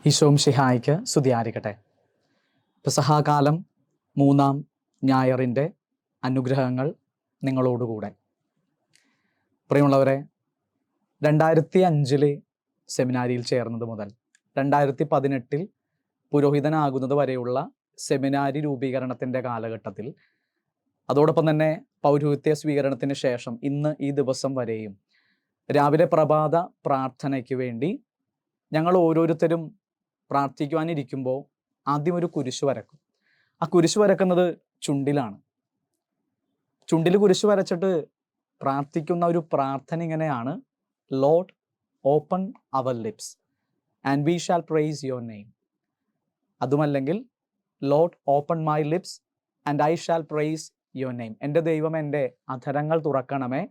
ഈശോ മിശിഹായ്ക്ക് സ്തുതിയായിരിക്കട്ടെ. പെസഹാകാലം 3-ാം ഞായറിൻ്റെ അനുഗ്രഹങ്ങൾ നിങ്ങളോടുകൂടെ. പ്രിയമുള്ളവരെ, 2005 സെമിനാരിയിൽ ചേർന്നത് മുതൽ 2018 പുരോഹിതനാകുന്നത് വരെയുള്ള സെമിനാരി രൂപീകരണത്തിൻ്റെ കാലഘട്ടത്തിൽ, അതോടൊപ്പം തന്നെ പൗരോഹിത്യ സ്വീകരണത്തിന് ശേഷം ഇന്ന് ഈ ദിവസം വരെയും രാവിലെ പ്രഭാത പ്രാർത്ഥനയ്ക്ക് വേണ്ടി ഞങ്ങൾ ഓരോരുത്തരും പ്രാർത്ഥിക്കുവാനിരിക്കുമ്പോൾ ആദ്യം ഒരു കുരിശ് വരക്കും. ആ കുരിശ് വരക്കുന്നത് ചുണ്ടിലാണ്. ചുണ്ടിൽ കുരിശ് വരച്ചിട്ട് പ്രാർത്ഥിക്കുന്ന ഒരു പ്രാർത്ഥന ഇങ്ങനെയാണ്: Lord open our lips and we shall praise your name. അതുമല്ലെങ്കിൽ Lord open my lips and I shall praise your name. എൻ്റെ ദൈവം എൻ്റെ അധരങ്ങൾ തുറക്കണമേ,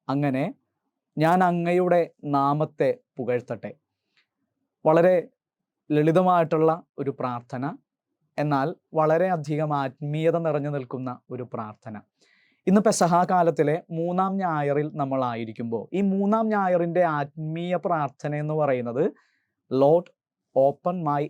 അങ്ങനെ ഞാൻ അങ്ങയുടെ നാമത്തെ പുകഴ്ത്തട്ടെ. വളരെ ലളിതമായിട്ടുള്ള ഒരു പ്രാർത്ഥന, എന്നാൽ വളരെയധികം ആത്മീയത നിറഞ്ഞു നിൽക്കുന്ന ഒരു പ്രാർത്ഥന. ഇന്ന് പെസഹാകാലത്തിലെ 3-ാം ഞായറിൽ നമ്മളായിരിക്കുമ്പോൾ ഈ 3-ാം ഞായറിൻ്റെ ആത്മീയ പ്രാർത്ഥന എന്ന് പറയുന്നത് ലോർഡ് ഓപ്പൺ മൈ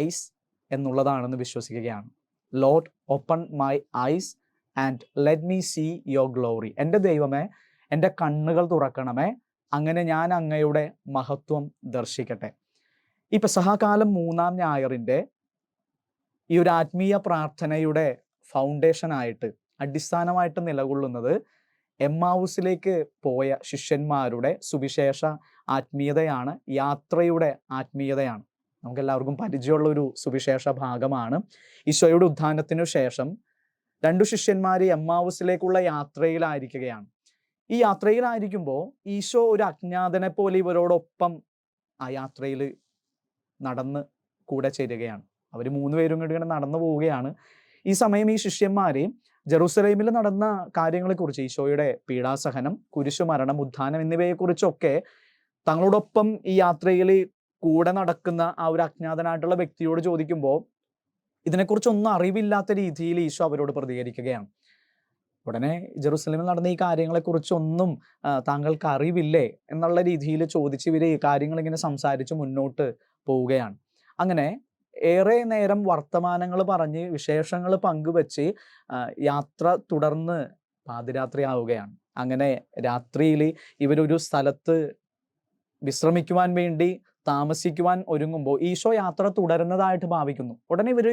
ഐസ് എന്നുള്ളതാണെന്ന് വിശ്വസിക്കുകയാണ്. Lord open my eyes and let me see your glory. എൻ്റെ ദൈവമേ, എൻ്റെ കണ്ണുകൾ തുറക്കണമേ, അങ്ങനെ ഞാൻ അങ്ങയുടെ മഹത്വം ദർശിക്കട്ടെ. ഈ പെസഹാകാലം 3-ാം ഞായറിൻ്റെ ഈ ഒരു ആത്മീയ പ്രാർത്ഥനയുടെ ഫൗണ്ടേഷനായിട്ട്, അടിസ്ഥാനമായിട്ട് നിലകൊള്ളുന്നത് എമ്മാവൂസിലേക്ക് പോയ ശിഷ്യന്മാരുടെ സുവിശേഷ ആത്മീയതയാണ്, യാത്രയുടെ ആത്മീയതയാണ്. നമുക്കെല്ലാവർക്കും പരിചയമുള്ള ഒരു സുവിശേഷ ഭാഗമാണ്. ഈശോയുടെ ഉത്ഥാനത്തിനു ശേഷം 2 ശിഷ്യന്മാർ എമ്മാവൂസിലേക്കുള്ള യാത്രയിലായിരിക്കുകയാണ്. ഈ യാത്രയിലായിരിക്കുമ്പോൾ ഈശോ ഒരു അജ്ഞാതനെ പോലെ ഇവരോടൊപ്പം ആ യാത്രയിൽ നടന്ന് കൂടെ ചേരുകയാണ്. അവർ 3 പേരും കൂടി ഇങ്ങനെ നടന്നു പോവുകയാണ്. ഈ സമയം ഈ ശിഷ്യന്മാർ ജെറൂസലേമിൽ നടന്ന കാര്യങ്ങളെക്കുറിച്ച്, ഈശോയുടെ പീഡാസഹനം, കുരിശുമരണം, ഉത്ഥാനം എന്നിവയെക്കുറിച്ചൊക്കെ തങ്ങളോടൊപ്പം ഈ യാത്രയിൽ കൂടെ നടക്കുന്ന ആ ഒരു അജ്ഞാതനായിട്ടുള്ള വ്യക്തിയോട് ചോദിക്കുമ്പോൾ ഇതിനെക്കുറിച്ചൊന്നും അറിവില്ലാത്ത രീതിയിൽ ഈശോ അവരോട് പ്രതികരിക്കുകയാണ്. ഉടനെ ജെറൂസലേമിൽ നടന്ന ഈ കാര്യങ്ങളെക്കുറിച്ചൊന്നും താങ്കൾക്ക് അറിവില്ലേ എന്നുള്ള രീതിയിൽ ചോദിച്ച് ഇവർ ഈ കാര്യങ്ങൾ ഇങ്ങനെ സംസാരിച്ച് മുന്നോട്ട് പോവുകയാണ്. അങ്ങനെ ഏറെ നേരം വർത്തമാനങ്ങൾ പറഞ്ഞ് വിശേഷങ്ങൾ പങ്കുവെച്ച് യാത്ര തുടർന്ന് പാതിരാത്രി ആവുകയാണ്. അങ്ങനെ രാത്രിയിൽ ഇവരൊരു സ്ഥലത്ത് വിശ്രമിക്കുവാൻ വേണ്ടി താമസിക്കുവാൻ ഒരുങ്ങുമ്പോൾ ഈശോ യാത്ര തുടരുന്നതായിട്ട് ഭാവിക്കുന്നു. ഉടനെ ഇവർ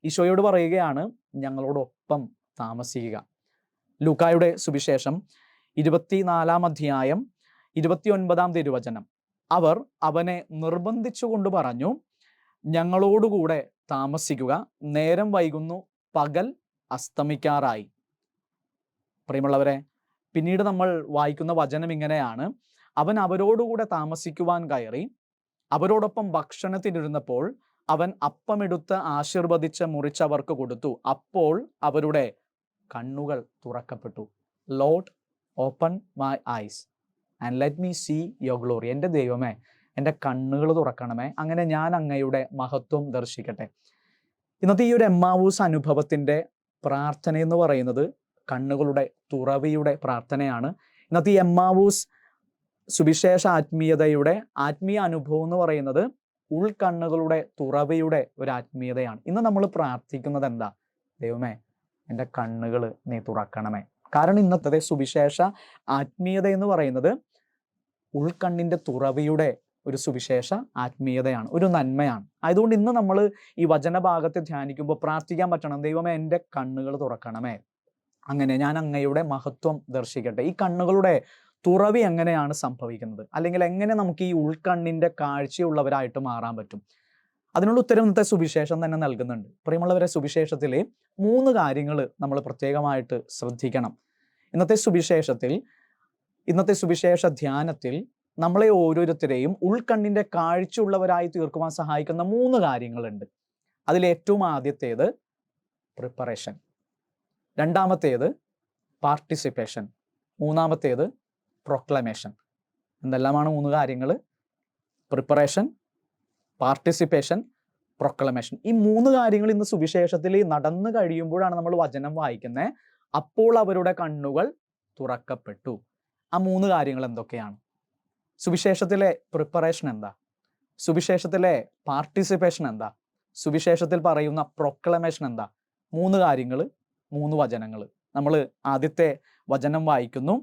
ഈശോയോട് പറയുകയാണ്, ഞങ്ങളോടൊപ്പം താമസിക്കുക. ലൂക്കായുടെ സുവിശേഷം 24-ാം അധ്യായം 29-ാം തിരുവചനം. അവർ അവനെ നിർബന്ധിച്ചുകൊണ്ട് പറഞ്ഞു, ഞങ്ങളോടുകൂടെ താമസിക്കുക, നേരം വൈകുന്നു, പകൽ അസ്തമിക്കാറായി. പ്രിയമുള്ളവരെ, പിന്നീട് നമ്മൾ വായിക്കുന്ന വചനം ഇങ്ങനെയാണ്: അവൻ അവരോടുകൂടെ താമസിക്കുവാൻ കയറി, അവരോടൊപ്പം ഭക്ഷണത്തിനിരുന്നപ്പോൾ അവൻ അപ്പമെടുത്ത് ആശീർവദിച്ച് മുറിച്ചവർക്ക് കൊടുത്തു. അപ്പോൾ അവരുടെ കണ്ണുകൾ തുറക്കപ്പെട്ടു. Lord open my eyes and let me see your glory. എൻ്റെ ദൈവമേ, എൻ്റെ കണ്ണുകൾ തുറക്കണമേ, അങ്ങനെ ഞാൻ അങ്ങയുടെ മഹത്വം ദർശിക്കട്ടെ. ഇന്നത്തെ ഈ ഒരു എമ്മാവൂസ് അനുഭവത്തിൻ്റെ പ്രാർത്ഥന എന്ന് പറയുന്നത് കണ്ണുകളുടെ തുറവിയുടെ പ്രാർത്ഥനയാണ്. ഇന്നത്തെ ഈ എമ്മാവൂസ് സുവിശേഷ ആത്മീയതയുടെ ആത്മീയ അനുഭവം എന്ന് പറയുന്നത് ഉൾക്കണ്ണുകളുടെ തുറവിയുടെ ഒരു ആത്മീയതയാണ്. ഇന്ന് നമ്മൾ പ്രാർത്ഥിക്കുന്നത് എന്താ? ദൈവമേ, എൻ്റെ കണ്ണുകൾ നീ തുറക്കണമേ. കാരണം ഇന്നത്തെ സുവിശേഷ ആത്മീയത എന്ന് പറയുന്നത് ഉൾക്കണ്ണിൻ്റെ തുറവിയുടെ ഒരു സുവിശേഷ ആത്മീയതയാണ്, ഒരു നന്മയാണ്. ആയതുകൊണ്ട് ഇന്ന് നമ്മൾ ഈ വചനഭാഗത്തെ ധ്യാനിക്കുമ്പോൾ പ്രാർത്ഥിക്കാൻ പറ്റണം: ദൈവമേ, എൻ്റെ കണ്ണുകൾ തുറക്കണമേ, അങ്ങനെ ഞാൻ അങ്ങയുടെ മഹത്വം ദർശിക്കട്ടെ. ഈ കണ്ണുകളുടെ തുറവി എങ്ങനെയാണ് സംഭവിക്കുന്നത്? അല്ലെങ്കിൽ എങ്ങനെ നമുക്ക് ഈ ഉൾക്കണ്ണിൻ്റെ കാഴ്ചയുള്ളവരായിട്ട് മാറാൻ പറ്റും? അതിനുള്ള ഉത്തരം ഇന്നത്തെ സുവിശേഷം തന്നെ നൽകുന്നുണ്ട്. പ്രിയമുള്ളവരെ, സുവിശേഷത്തിലെ 3 കാര്യങ്ങൾ നമ്മൾ പ്രത്യേകമായിട്ട് ശ്രദ്ധിക്കണം. ഇന്നത്തെ സുവിശേഷ ധ്യാനത്തിൽ നമ്മളെ ഓരോരുത്തരെയും ഉൾക്കണ്ണിൻ്റെ കാഴ്ചയുള്ളവരായി തീർക്കുവാൻ സഹായിക്കുന്ന 3 കാര്യങ്ങളുണ്ട്. അതിലേറ്റവും ആദ്യത്തേത് പ്രിപ്പറേഷൻ, രണ്ടാമത്തേത് പാർട്ടിസിപ്പേഷൻ, മൂന്നാമത്തേത് പ്രൊക്ലമേഷൻ. എന്തെല്ലാമാണ് 3 കാര്യങ്ങൾ? Preparation, participation, proclamation. ഈ 3 കാര്യങ്ങൾ ഇന്ന് സുവിശേഷത്തിൽ നടന്നു കഴിയുമ്പോഴാണ് നമ്മൾ വചനം വായിക്കുന്നത്. അപ്പോൾ അവരുടെ കണ്ണുകൾ തുറക്കപ്പെട്ടു. ആ 3 കാര്യങ്ങൾ എന്തൊക്കെയാണ്? സുവിശേഷത്തിലെ പ്രിപ്പറേഷൻ എന്താ? സുവിശേഷത്തിലെ പാർട്ടിസിപ്പേഷൻ എന്താ? സുവിശേഷത്തിൽ പറയുന്ന പ്രൊക്ലമേഷൻ എന്താ? 3 കാര്യങ്ങൾ, 3 വചനങ്ങൾ. നമ്മൾ ആദ്യത്തെ വചനം വായിക്കുന്നു.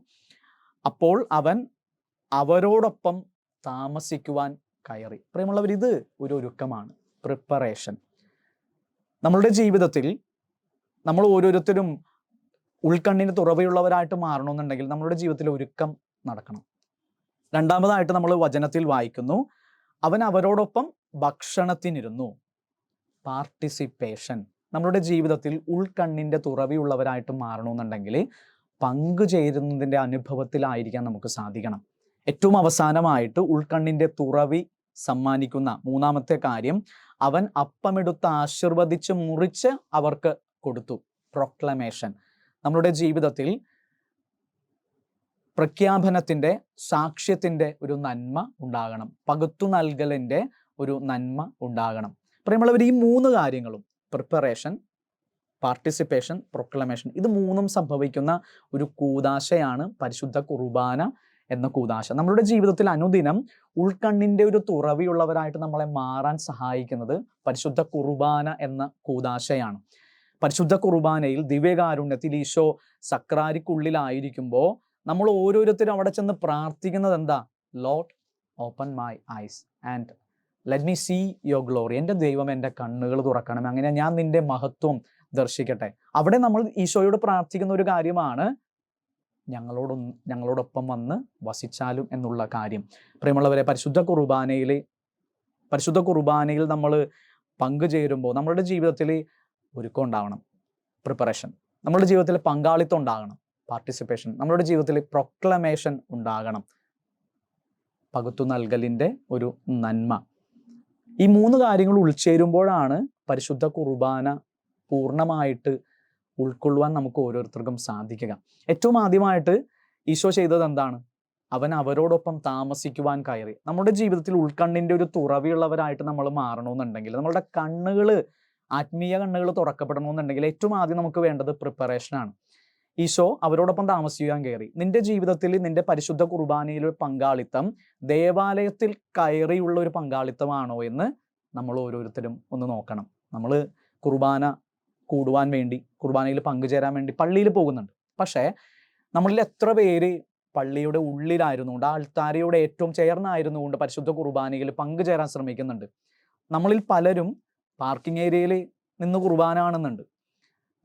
അപ്പോൾ അവൻ അവരോടൊപ്പം താമസിക്കുവാൻ കയറി. പ്രിയമുള്ളവർ, ഇത് ഒരു ഒരുക്കമാണ്, പ്രിപ്പറേഷൻ. നമ്മളുടെ ജീവിതത്തിൽ നമ്മൾ ഓരോരുത്തരും ഉൾക്കണ്ണിന് തുറവയുള്ളവരായിട്ട് മാറണമെന്നുണ്ടെങ്കിൽ നമ്മളുടെ ജീവിതത്തിൽ ഒരുക്കം നടക്കണം. രണ്ടാമതായിട്ട് നമ്മൾ വചനത്തിൽ വായിക്കുന്നു, അവൻ അവരോടൊപ്പം ഭക്ഷണത്തിനിരുന്നു. പാർട്ടിസിപ്പേഷൻ. നമ്മളുടെ ജീവിതത്തിൽ ഉൾക്കണ്ണിൻ്റെ തുറവിയുള്ളവരായിട്ട് മാറണമെന്നുണ്ടെങ്കിൽ പങ്കുചേരുന്നതിൻ്റെ അനുഭവത്തിലായിരിക്കാൻ നമുക്ക് സാധിക്കണം. ഏറ്റവും അവസാനമായിട്ട് ഉൾക്കണ്ണിൻ്റെ തുറവി സമ്മാനിക്കുന്ന 3-ാമത്തെ കാര്യം, അവൻ അപ്പമെടുത്ത് ആശീർവദിച്ച് മുറിച്ച് അവർക്ക് കൊടുത്തു. പ്രൊക്ലമേഷൻ. നമ്മളുടെ ജീവിതത്തിൽ പ്രഖ്യാപനത്തിൻ്റെ, സാക്ഷ്യത്തിൻ്റെ ഒരു നന്മ ഉണ്ടാകണം. പകുത്തു നൽകലിൻ്റെ ഒരു നന്മ ഉണ്ടാകണം. പ്രിയമുള്ളവർ, ഈ 3 കാര്യങ്ങളും, പ്രിപ്പറേഷൻ, പാർട്ടിസിപ്പേഷൻ, പ്രൊക്ലമേഷൻ, ഇത് 3ഉം സംഭവിക്കുന്ന ഒരു കൂദാശയാണ് പരിശുദ്ധ കുർബാന എന്ന കൂദാശ. നമ്മളുടെ ജീവിതത്തിൽ അനുദിനം ഉൾക്കണ്ണിൻ്റെ ഒരു തുറവിയുള്ളവരായിട്ട് നമ്മളെ മാറാൻ സഹായിക്കുന്നത് പരിശുദ്ധ കുർബാന എന്ന കൂദാശയാണ്. പരിശുദ്ധ കുർബാനയിൽ ദിവ്യകാരുണ്യത്തിൽ ഈശോ സക്രാരിക്കുള്ളിലായിരിക്കുമ്പോൾ നമ്മൾ ഓരോരുത്തരും അവിടെ ചെന്ന് പ്രാർത്ഥിക്കുന്നത് എന്താ? Lord open my eyes and let me see your glory. എൻ്റെ ദൈവം എൻ്റെ കണ്ണുകൾ തുറക്കണം, അങ്ങനെ ഞാൻ നിൻ്റെ മഹത്വം ദർശിക്കട്ടെ. അവിടെ നമ്മൾ ഈശോയോട് പ്രാർത്ഥിക്കുന്ന ഒരു കാര്യമാണ്, ഞങ്ങളോടൊപ്പം വന്ന് വസിച്ചാലും എന്നുള്ള കാര്യം. പ്രിയമുള്ളവരെ, പരിശുദ്ധ കുർബാനയിൽ നമ്മൾ പങ്കുചേരുമ്പോൾ നമ്മളുടെ ജീവിതത്തിൽ ഒരുക്കം ഉണ്ടാകണം, പ്രിപ്പറേഷൻ. നമ്മളുടെ ജീവിതത്തിൽ പങ്കാളിത്തം ഉണ്ടാകണം, പാർട്ടിസിപ്പേഷൻ. നമ്മളുടെ ജീവിതത്തിൽ പ്രൊക്ലമേഷൻ ഉണ്ടാകണം, പകുത്തു നൽകലിൻ്റെ ഒരു നന്മ. ഈ 3 കാര്യങ്ങൾ ഉൾച്ചേരുമ്പോഴാണ് പരിശുദ്ധ കുർബാന പൂർണ്ണമായിട്ട് ഉൾക്കൊള്ളുവാൻ നമുക്ക് ഓരോരുത്തർക്കും സാധിക്കുക. ഏറ്റവും ആദ്യമായിട്ട് ഈശോ ചെയ്തത് എന്താണ്? അവൻ അവരോടൊപ്പം താമസിക്കുവാൻ കയറി. നമ്മുടെ ജീവിതത്തിൽ ഉൾക്കണ്ണിൻ്റെ ഒരു തുറവിയുള്ളവരായിട്ട് നമ്മൾ മാറണമെന്നുണ്ടെങ്കിൽ, നമ്മളുടെ കണ്ണുകൾ, ആത്മീയ കണ്ണുകൾ തുറക്കപ്പെടണമെന്നുണ്ടെങ്കിൽ ഏറ്റവും ആദ്യം നമുക്ക് വേണ്ടത് പ്രിപ്പറേഷനാണ്. ഈശോ അവരോടൊപ്പം താമസിക്കാൻ കയറി. നിന്റെ ജീവിതത്തിൽ നിന്റെ പരിശുദ്ധ കുർബാനയിലെ പങ്കാളിത്തം ദേവാലയത്തിൽ കയറിയുള്ള ഒരു പങ്കാളിത്തമാണോ എന്ന് നമ്മൾ ഓരോരുത്തരും ഒന്ന് നോക്കണം. നമ്മൾ കുർബാന കൂടുവാൻ വേണ്ടി, കുർബാനയിൽ പങ്കുചേരാൻ വേണ്ടി പള്ളിയിൽ പോകുന്നുണ്ട്. പക്ഷേ നമ്മളിൽ എത്ര പേര് പള്ളിയുടെ ഉള്ളിലായിരുന്നുകൊണ്ട്, ആ അൾത്താരയോട് ഏറ്റവും ചേർന്നായിരുന്നുകൊണ്ട് പരിശുദ്ധ കുർബാനയിൽ പങ്കുചേരാൻ ശ്രമിക്കുന്നുണ്ട്? നമ്മളിൽ പലരും പാർക്കിംഗ് ഏരിയയിൽ നിന്ന് കുർബാന കാണുന്നുണ്ട്,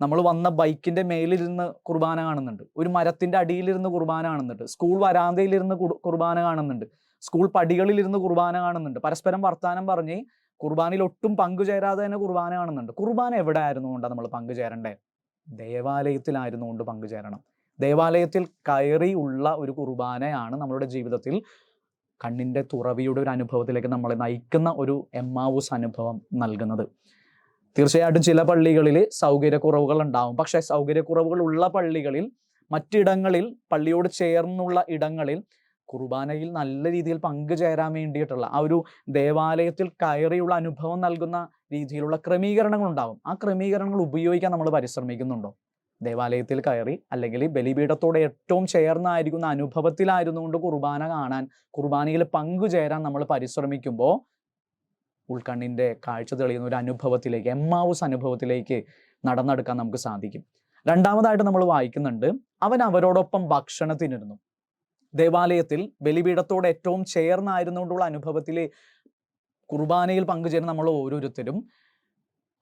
നമ്മൾ വന്ന ബൈക്കിൻ്റെ മേലിരുന്ന് കുർബാന കാണുന്നുണ്ട്, ഒരു മരത്തിൻ്റെ അടിയിലിരുന്ന് കുർബാന കാണുന്നുണ്ട്, സ്കൂൾ വരാന്തയിലിരുന്ന് കുർബാന കാണുന്നുണ്ട്, സ്കൂൾ പടികളിലിരുന്ന് കുർബാന കാണുന്നുണ്ട്, പരസ്പരം വർത്താനം പറഞ്ഞ് കുർബാനയിൽ ഒട്ടും പങ്കുചേരാതെ തന്നെ കുർബാന കാണുന്നുണ്ട്. കുർബാന എവിടെ ആയിരുന്നുകൊണ്ടാണ് നമ്മൾ പങ്കുചേരണ്ടേ? ദേവാലയത്തിലായിരുന്നുകൊണ്ട് പങ്കുചേരണം. ദേവാലയത്തിൽ കയറി ഉള്ള ഒരു കുർബാനയാണ് നമ്മളുടെ ജീവിതത്തിൽ കണ്ണിൻ്റെ തുറവിയുടെ ഒരു അനുഭവത്തിലേക്ക് നമ്മളെ നയിക്കുന്ന ഒരു എമ്മാവൂസ് അനുഭവം നൽകുന്നത്. തീർച്ചയായിട്ടും ചില പള്ളികളിൽ സൗകര്യക്കുറവുകൾ ഉണ്ടാവും. പക്ഷേ സൗകര്യക്കുറവുകൾ ഉള്ള പള്ളികളിൽ, മറ്റിടങ്ങളിൽ, പള്ളിയോട് ചേർന്നുള്ള ഇടങ്ങളിൽ കുർബാനയിൽ നല്ല രീതിയിൽ പങ്കുചേരാൻ വേണ്ടിയിട്ടുള്ള ആ ഒരു ദേവാലയത്തിൽ കയറിയുള്ള അനുഭവം നൽകുന്ന രീതിയിലുള്ള ക്രമീകരണങ്ങൾ ഉണ്ടാവും. ആ ക്രമീകരണങ്ങൾ ഉപയോഗിക്കാൻ നമ്മൾ പരിശ്രമിക്കുന്നുണ്ടോ? ദേവാലയത്തിൽ കയറി അല്ലെങ്കിൽ ബലിപീഠത്തോടെ ഏറ്റവും ചേർന്നായിരിക്കുന്ന അനുഭവത്തിലായിരുന്നുകൊണ്ട് കുർബാന കാണാൻ, കുർബാനയിൽ പങ്കുചേരാൻ നമ്മൾ പരിശ്രമിക്കുമ്പോൾ ഉൾക്കണ്ണിൻ്റെ കാഴ്ച തെളിയുന്ന ഒരു അനുഭവത്തിലേക്ക്, എമ്മാവൂസ് അനുഭവത്തിലേക്ക് നടന്നെടുക്കാൻ നമുക്ക് സാധിക്കും. രണ്ടാമതായിട്ട് നമ്മൾ വായിക്കുന്നുണ്ട്, അവൻ അവരോടൊപ്പം ഭക്ഷണത്തിനിരുന്നു. ദേവാലയത്തിൽ ബലിപീഠത്തോട് ഏറ്റവും ചേർന്നായിരുന്നുകൊണ്ടുള്ള അനുഭവത്തിൽ കുർബാനയിൽ പങ്കുചേരുന്ന നമ്മൾ ഓരോരുത്തരും,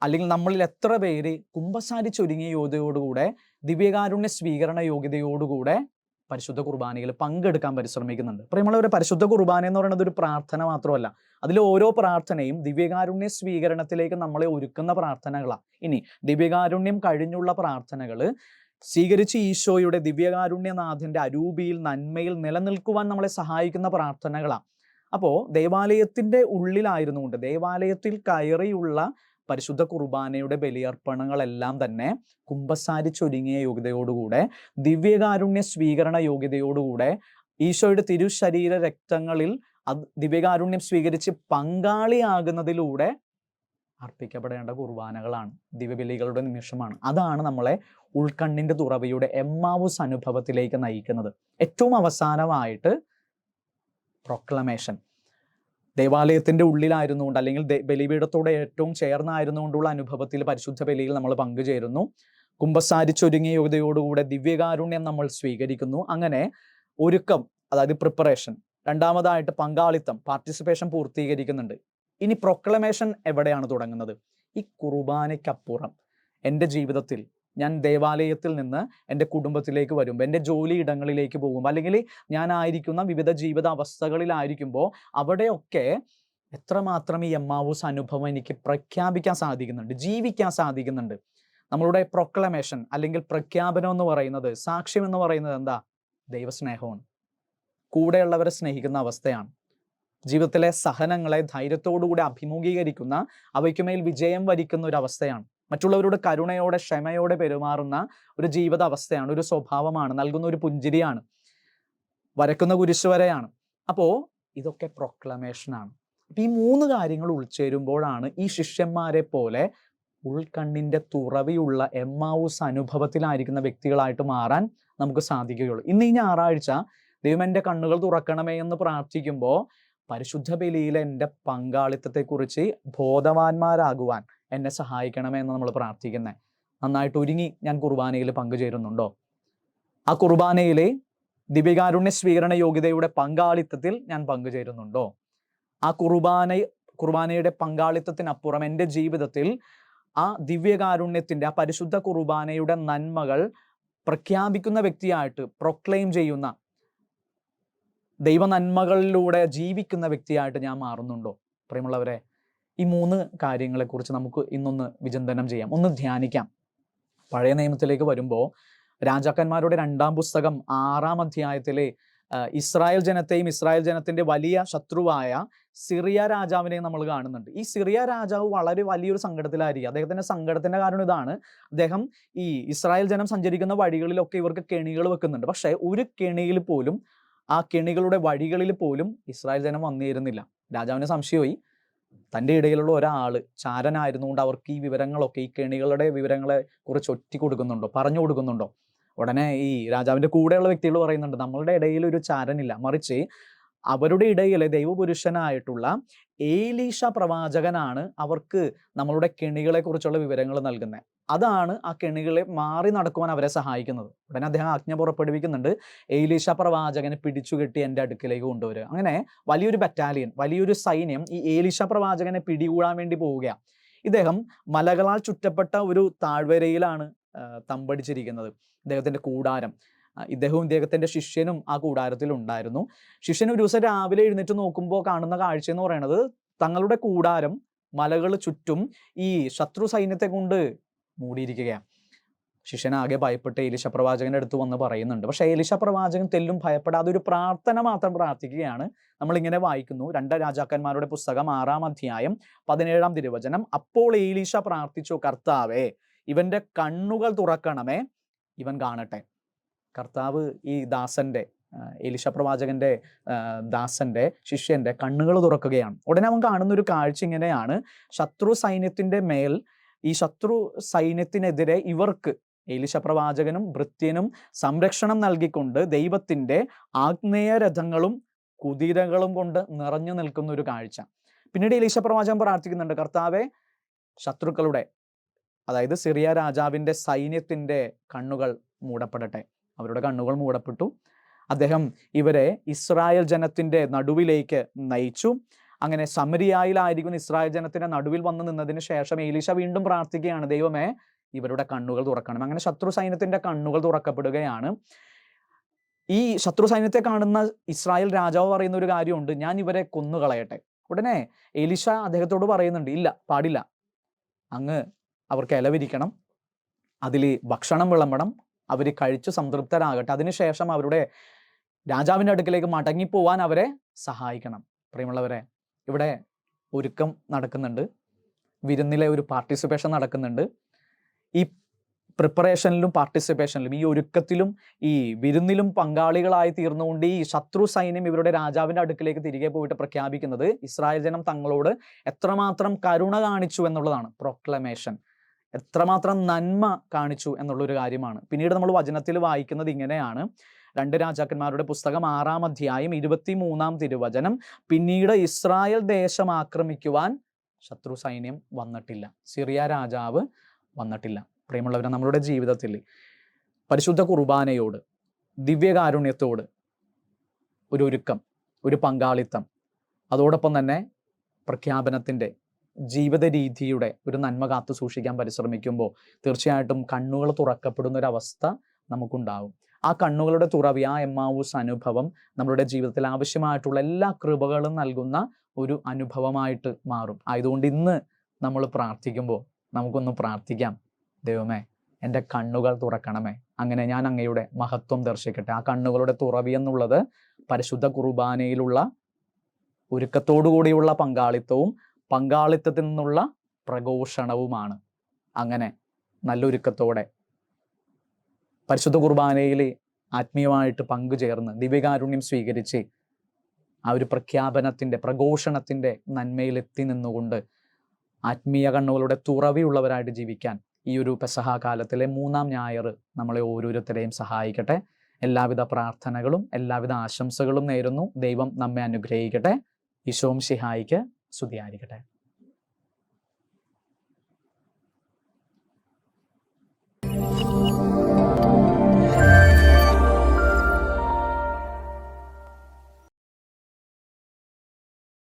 അല്ലെങ്കിൽ നമ്മളിൽ എത്ര പേര് കുമ്പസാരിച്ചൊരുങ്ങിയ യോഗ്യതയോടുകൂടെ, ദിവ്യകാരുണ്യ സ്വീകരണ യോഗ്യതയോടുകൂടെ പരിശുദ്ധ കുർബാനയിൽ പങ്കെടുക്കാൻ പരിശ്രമിക്കുന്നുണ്ട്? പ്രിയമുള്ളവരെ, പരിശുദ്ധ കുർബാന എന്ന് പറയുന്നത് ഒരു പ്രാർത്ഥന മാത്രമല്ല. അതിൽ ഓരോ പ്രാർത്ഥനയും ദിവ്യകാരുണ്യ സ്വീകരണത്തിലേക്ക് നമ്മളെ ഒരുക്കുന്ന പ്രാർത്ഥനകളാണ്. ഇനി ദിവ്യകാരുണ്യം കഴിഞ്ഞുള്ള പ്രാർത്ഥനകൾ സ്വീകരിച്ച് ഈശോയുടെ ദിവ്യകാരുണ്യനാഥൻ്റെ അരൂപിയിൽ, നന്മയിൽ നിലനിൽക്കുവാൻ നമ്മളെ സഹായിക്കുന്ന പ്രാർത്ഥനകളാണ്. അപ്പോൾ ദേവാലയത്തിൻ്റെ ഉള്ളിലായിരുന്നുകൊണ്ട്, ദേവാലയത്തിൽ കയറിയുള്ള പരിശുദ്ധ കുർബാനയുടെ ബലിയർപ്പണങ്ങളെല്ലാം തന്നെ കുമ്പസാരിച്ചൊരുങ്ങിയ യോഗ്യതയോടുകൂടെ, ദിവ്യകാരുണ്യ സ്വീകരണ യോഗ്യതയോടുകൂടെ, ഈശോയുടെ തിരുശരീര രക്തങ്ങളിൽ ദിവ്യകാരുണ്യം സ്വീകരിച്ച് പങ്കാളിയാകുന്നതിലൂടെ അർപ്പിക്കപ്പെടേണ്ട കുർബാനകളാണ്, ദിവ്യബലികളുടെ നിമിഷമാണ്. അതാണ് നമ്മളെ ഉൾക്കണ്ണിൻ്റെ തുറവിയുടെ എമ്മാവൂസ് അനുഭവത്തിലേക്ക് നയിക്കുന്നത്. ഏറ്റവും അവസാനമായിട്ട് പ്രൊക്ലമേഷൻ. ദേവാലയത്തിൻ്റെ ഉള്ളിലായിരുന്നുകൊണ്ട് അല്ലെങ്കിൽ ബലിപീഠത്തോടെ ഏറ്റവും ചേർന്നായിരുന്നുകൊണ്ടുള്ള അനുഭവത്തിൽ പരിശുദ്ധ ബലിയിൽ നമ്മൾ പങ്കുചേരുന്നു. കുമ്പസാരിച്ചൊരുങ്ങിയ യോഗ്യതയോടുകൂടെ ദിവ്യകാരുണ്യം നമ്മൾ സ്വീകരിക്കുന്നു. അങ്ങനെ ഒരുക്കം, അതായത് പ്രിപ്പറേഷൻ. രണ്ടാമതായിട്ട് പങ്കാളിത്തം, പാർട്ടിസിപ്പേഷൻ പൂർത്തീകരിക്കുന്നുണ്ട്. ഇനി പ്രൊക്ലമേഷൻ എവിടെയാണ് തുടങ്ങുന്നത്? ഈ കുർബാനയ്ക്കപ്പുറം എൻ്റെ ജീവിതത്തിൽ ഞാൻ ദേവാലയത്തിൽ നിന്ന് എൻ്റെ കുടുംബത്തിലേക്ക് വരുമ്പോൾ, എൻ്റെ ജോലി ഇടങ്ങളിലേക്ക് പോകുമ്പോൾ, അല്ലെങ്കിൽ ഞാനായിരിക്കുന്ന വിവിധ ജീവിത അവസ്ഥകളിലായിരിക്കുമ്പോൾ അവിടെയൊക്കെ എത്രമാത്രം ഈ എമ്മാവൂസ് അനുഭവം എനിക്ക് പ്രഖ്യാപിക്കാൻ സാധിക്കുന്നുണ്ട്, ജീവിക്കാൻ സാധിക്കുന്നുണ്ട്. നമ്മളുടെ പ്രൊക്ലമേഷൻ അല്ലെങ്കിൽ പ്രഖ്യാപനം എന്ന് പറയുന്നത്, സാക്ഷ്യം എന്ന് പറയുന്നത് എന്താ? ദൈവസ്നേഹമാണ്. കൂടെയുള്ളവരെ സ്നേഹിക്കുന്ന അവസ്ഥയാണ്. ജീവിതത്തിലെ സഹനങ്ങളെ ധൈര്യത്തോടുകൂടി അഭിമുഖീകരിക്കുന്ന, അവയ്ക്കുമേൽ വിജയം വരിക്കുന്ന ഒരു അവസ്ഥയാണ്. മറ്റുള്ളവരോട് കരുണയോടെ ക്ഷമയോടെ പെരുമാറുന്ന ഒരു ജീവിത അവസ്ഥയാണ്, ഒരു സ്വഭാവമാണ്, നൽകുന്ന ഒരു പുഞ്ചിരിയാണ്, വരക്കുന്ന കുരിശുവരെയാണ്. അപ്പോൾ ഇതൊക്കെ പ്രൊക്ലമേഷനാണ്. അപ്പം ഈ 3 കാര്യങ്ങൾ ഉൾച്ചേരുമ്പോഴാണ് ഈ ശിഷ്യന്മാരെ പോലെ ഉൾക്കണ്ണിൻ്റെ തുറവിയുള്ള എമ്മാവൂസ് അനുഭവത്തിലായിരിക്കുന്ന വ്യക്തികളായിട്ട് മാറാൻ നമുക്ക് സാധിക്കുകയുള്ളൂ. ഇന്ന് ഈ ഞായറാഴ്ച ദൈവം എൻ്റെ കണ്ണുകൾ തുറക്കണമേ എന്ന് പ്രാർത്ഥിക്കുമ്പോൾ പരിശുദ്ധ ബലിയിൽ എൻ്റെ പങ്കാളിത്തത്തെക്കുറിച്ച് ബോധവാന്മാരാകുവാൻ എന്നെ സഹായിക്കണമേ എന്ന് നമ്മൾ പ്രാർത്ഥിക്കുന്നത്. നന്നായിട്ട് ഒരുങ്ങി ഞാൻ കുർബാനയിൽ പങ്കുചേരുന്നുണ്ടോ? ആ കുർബാനയിലെ ദിവ്യകാരുണ്യ സ്വീകരണ യോഗ്യതയുടെ പങ്കാളിത്തത്തിൽ ഞാൻ പങ്കുചേരുന്നുണ്ടോ? ആ കുർബാനയുടെ പങ്കാളിത്തത്തിനപ്പുറം എൻ്റെ ജീവിതത്തിൽ ആ ദിവ്യകാരുണ്യത്തിൻ്റെ, ആ പരിശുദ്ധ കുർബാനയുടെ നന്മകൾ പ്രഖ്യാപിക്കുന്ന വ്യക്തിയായിട്ട്, പ്രൊക്ലെയിം ചെയ്യുന്ന, ദൈവ നന്മകളിലൂടെ ജീവിക്കുന്ന വ്യക്തിയായിട്ട് ഞാൻ മാറുന്നുണ്ടോ? പ്രിയമുള്ളവരെ, ഈ 3 കാര്യങ്ങളെക്കുറിച്ച് നമുക്ക് ഇന്നൊന്ന് വിചിന്തനം ചെയ്യാം, ഒന്ന് ധ്യാനിക്കാം. പഴയ നിയമത്തിലേക്ക് വരുമ്പോൾ രാജാക്കന്മാരുടെ 2-ാം പുസ്തകം 6-ാം അധ്യായത്തിലെ ഇസ്രായേൽ ജനത്തെയും ഇസ്രായേൽ ജനത്തിന്റെ വലിയ ശത്രുവായ സിറിയ രാജാവിനെയും നമ്മൾ കാണുന്നുണ്ട്. ഈ സിറിയ രാജാവ് വളരെ വലിയൊരു സങ്കടത്തിലായിരിക്കും. അദ്ദേഹത്തിന്റെ സങ്കടത്തിന്റെ കാരണം ഇതാണ്, അദ്ദേഹം ഈ ഇസ്രായേൽ ജനം സഞ്ചരിക്കുന്ന വഴികളിലൊക്കെ ഇവർക്ക് കെണികൾ വെക്കുന്നുണ്ട്. പക്ഷെ ഒരു കെണിയിൽ പോലും, ആ കെണികളുടെ വഴികളിൽ പോലും ഇസ്രായേൽ ജനം വന്നിരുന്നില്ല. രാജാവിന് സംശയമായി, തൻ്റെ ഇടയിലുള്ള ഒരാൾ ചാരനായിരുന്നുകൊണ്ട് അവർക്ക് ഈ വിവരങ്ങളൊക്കെ, ഈ കെണികളുടെ വിവരങ്ങളെ കുറിച്ച് ഒറ്റി കൊടുക്കുന്നുണ്ടോ, പറഞ്ഞു കൊടുക്കുന്നുണ്ടോ? ഉടനെ ഈ രാജാവിൻ്റെ കൂടെയുള്ള വ്യക്തികൾ പറയുന്നുണ്ട്, നമ്മളുടെ ഇടയിൽ ഒരു ചാരനില്ല, മറിച്ച് അവരുടെ ഇടയിലെ ദൈവപുരുഷനായിട്ടുള്ള ഏലീഷ പ്രവാചകനാണ് അവർക്ക് നമ്മളുടെ കെണികളെ കുറിച്ചുള്ള വിവരങ്ങൾ നൽകുന്നത്. അതാണ് ആ കെണികളെ മാറി നടക്കുവാൻ അവരെ സഹായിക്കുന്നത്. ഉടനെ അദ്ദേഹം ആജ്ഞ പുറപ്പെടുവിക്കുന്നുണ്ട്, ഏലീഷ പ്രവാചകനെ പിടിച്ചുകെട്ടി എൻ്റെ അടുക്കിലേക്ക് കൊണ്ടുവരിക. അങ്ങനെ വലിയൊരു ബറ്റാലിയൻ, വലിയൊരു സൈന്യം ഈ ഏലീഷ പ്രവാചകനെ പിടികൂടാൻ വേണ്ടി പോവുകയാണ്. ഇദ്ദേഹം മലകളാൽ ചുറ്റപ്പെട്ട ഒരു താഴ്വരയിലാണ് തമ്പടിച്ചിരിക്കുന്നത്. ഇദ്ദേഹത്തിൻ്റെ കൂടാരം, ഇദ്ദേഹവും ഇദ്ദേഹത്തിൻ്റെ ശിഷ്യനും ആ കൂടാരത്തിൽ ഉണ്ടായിരുന്നു. ശിഷ്യൻ ഒരു ദിവസം രാവിലെ എഴുന്നേറ്റ് നോക്കുമ്പോൾ കാണുന്ന കാഴ്ച എന്ന് പറയുന്നത്, തങ്ങളുടെ കൂടാരം മലകൾ ചുറ്റും ഈ ശത്രു സൈന്യത്തെ കൊണ്ട് മൂടിയിരിക്കുകയാണ്. ശിഷ്യനാകെ ഭയപ്പെട്ട് ഏലീശ പ്രവാചകന്റെ അടുത്ത് വന്ന് പറയുന്നുണ്ട്. പക്ഷെ ഏലീശ പ്രവാചകൻ തെല്ലും ഭയപ്പെടാതെ ഒരു പ്രാർത്ഥന മാത്രം പ്രാർത്ഥിക്കുകയാണ്. നമ്മളിങ്ങനെ വായിക്കുന്നു, 2 രാജാക്കന്മാരുടെ പുസ്തകം 6-ാം അധ്യായം 17-ാം തിരുവചനം. അപ്പോൾ ഏലീശ പ്രാർത്ഥിച്ചു, കർത്താവേ, ഇവന്റെ കണ്ണുകൾ തുറക്കണമേ, ഇവൻ കാണട്ടെ. കർത്താവ് ഈ ദാസന്റെ, എലീശ പ്രവാചകന്റെ ദാസന്റെ, ശിഷ്യന്റെ കണ്ണുകൾ തുറക്കുകയാണ്. ഉടനെ അവൻ കാണുന്ന ഒരു കാഴ്ച ഇങ്ങനെയാണ്, ശത്രു സൈന്യത്തിന്റെ മേൽ, ഈ ശത്രു സൈന്യത്തിനെതിരെ ഇവർക്ക്, എലീശ പ്രവാചകനും ഭൃത്യനും സംരക്ഷണം നൽകിക്കൊണ്ട് ദൈവത്തിന്റെ ആഗ്നേയ രഥങ്ങളും കുതിരകളും കൊണ്ട് നിറഞ്ഞു നിൽക്കുന്ന ഒരു കാഴ്ച. പിന്നീട് എലീശ പ്രവാചകൻ പ്രാർത്ഥിക്കുന്നുണ്ട്, കർത്താവെ, ശത്രുക്കളുടെ, അതായത് സിറിയ രാജാവിന്റെ സൈന്യത്തിന്റെ കണ്ണുകൾ മൂടപ്പെടട്ടെ. അവരുടെ കണ്ണുകൾ മൂടപ്പെട്ടു. അദ്ദേഹം ഇവരെ ഇസ്രായേൽ ജനത്തിന്റെ നടുവിലേക്ക് നയിച്ചു. അങ്ങനെ സമരിയായിലായിരിക്കുന്ന ഇസ്രായേൽ ജനത്തിന്റെ നടുവിൽ വന്നു നിന്നതിന് ശേഷം എലീശ വീണ്ടും പ്രാർത്ഥിക്കുകയാണ്, ദൈവമേ, ഇവരുടെ കണ്ണുകൾ തുറക്കണം. അങ്ങനെ ശത്രു സൈന്യത്തിന്റെ കണ്ണുകൾ തുറക്കപ്പെടുകയാണ്. ഈ ശത്രു സൈന്യത്തെ കാണുന്ന ഇസ്രായേൽ രാജാവ് പറയുന്ന ഒരു കാര്യമുണ്ട്, ഞാൻ ഇവരെ കൊന്നുകളയട്ടെ. ഉടനെ എലീശ അദ്ദേഹത്തോട് പറയുന്നുണ്ട്, ഇല്ല, പാടില്ല, അങ്ങ് അവർക്ക് ഇലവിരിക്കണം, അതിൽ ഭക്ഷണം വിളമ്പണം, അവർ കഴിച്ചു സംതൃപ്തരാകട്ടെ, അതിനുശേഷം അവരുടെ രാജാവിൻ്റെ അടുക്കിലേക്ക് മടങ്ങിപ്പോവാൻ അവരെ സഹായിക്കണം. പ്രിയമുള്ളവരെ, ഇവിടെ ഒരുക്കം നടക്കുന്നുണ്ട്, വിരുന്നിലെ ഒരു പാർട്ടിസിപ്പേഷൻ നടക്കുന്നുണ്ട്. ഈ പ്രിപ്പറേഷനിലും പാർട്ടിസിപ്പേഷനിലും, ഈ ഒരുക്കത്തിലും ഈ വിരുന്നിലും പങ്കാളികളായി തീർന്നുകൊണ്ട് ഈ ശത്രു സൈന്യം ഇവരുടെ രാജാവിൻ്റെ അടുക്കിലേക്ക് തിരികെ പോയിട്ട് പ്രഖ്യാപിക്കുന്നത് ഇസ്രായേൽ ജനം തങ്ങളോട് എത്രമാത്രം കരുണ കാണിച്ചു എന്നുള്ളതാണ്. പ്രൊക്ലമേഷൻ, എത്രമാത്രം നന്മ കാണിച്ചു എന്നുള്ളൊരു കാര്യമാണ്. പിന്നീട് നമ്മൾ വചനത്തിൽ വായിക്കുന്നത് ഇങ്ങനെയാണ്, 2 രാജാക്കന്മാരുടെ പുസ്തകം 6-ാം അധ്യായം 23-ാം തിരുവചനം, പിന്നീട് ഇസ്രായേൽ ദേശം ആക്രമിക്കുവാൻ ശത്രു സൈന്യം വന്നിട്ടില്ല, സിറിയ രാജാവ് വന്നിട്ടില്ല. പ്രിയമുള്ളവരെ, നമ്മളുടെ ജീവിതത്തിൽ പരിശുദ്ധ കുർബാനയോട്, ദിവ്യകാരുണ്യത്തോട് ഒരു ഒരുക്കം, ഒരു പങ്കാളിത്തം, അതോടൊപ്പം തന്നെ പ്രഖ്യാപനത്തിൻ്റെ ജീവിത രീതിയുടെ ഒരു നന്മ കാത്തു സൂക്ഷിക്കാൻ പരിശ്രമിക്കുമ്പോൾ തീർച്ചയായിട്ടും കണ്ണുകൾ തുറക്കപ്പെടുന്ന ഒരവസ്ഥ നമുക്കുണ്ടാവും. ആ കണ്ണുകളുടെ തുറവി, ആ എമ്മാവൂസ് അനുഭവം നമ്മളുടെ ജീവിതത്തിൽ ആവശ്യമായിട്ടുള്ള എല്ലാ കൃപകളും നൽകുന്ന ഒരു അനുഭവമായിട്ട് മാറും. ആയതുകൊണ്ട് ഇന്ന് നമ്മൾ പ്രാർത്ഥിക്കുമ്പോൾ നമുക്കൊന്ന് പ്രാർത്ഥിക്കാം, ദൈവമേ എൻ്റെ കണ്ണുകൾ തുറക്കണമേ, അങ്ങനെ ഞാൻ അങ്ങയുടെ മഹത്വം ദർശിക്കട്ടെ. ആ കണ്ണുകളുടെ തുറവി എന്നുള്ളത് പരിശുദ്ധ കുർബാനയിലുള്ള ഒരുക്കത്തോടുകൂടിയുള്ള പങ്കാളിത്തവും പങ്കാളിത്തത്തിൽ നിന്നുള്ള പ്രഘോഷണവുമാണ്. അങ്ങനെ നല്ലൊരുക്കത്തോടെ പരിശുദ്ധ കുർബാനയിൽ ആത്മീയമായിട്ട് പങ്കുചേർന്ന് ദിവ്യകാരുണ്യം സ്വീകരിച്ച് ആ ഒരു പ്രഖ്യാപനത്തിൻ്റെ, പ്രഘോഷണത്തിൻ്റെ നന്മയിലെത്തി നിന്നുകൊണ്ട് ആത്മീയ കണ്ണുകളുടെ തുറവിയുള്ളവരായിട്ട് ജീവിക്കാൻ ഈ ഒരു പെസഹ കാലത്തിലെ 3-ാം ഞായർ നമ്മളെ ഓരോരുത്തരെയും സഹായിക്കട്ടെ. എല്ലാവിധ പ്രാർത്ഥനകളും എല്ലാവിധ ആശംസകളും നേരുന്നു. ദൈവം നമ്മെ അനുഗ്രഹിക്കട്ടെ. ഈശോ മിശിഹായിക്ക് സ്തുതിയായിരിക്കട്ടെ.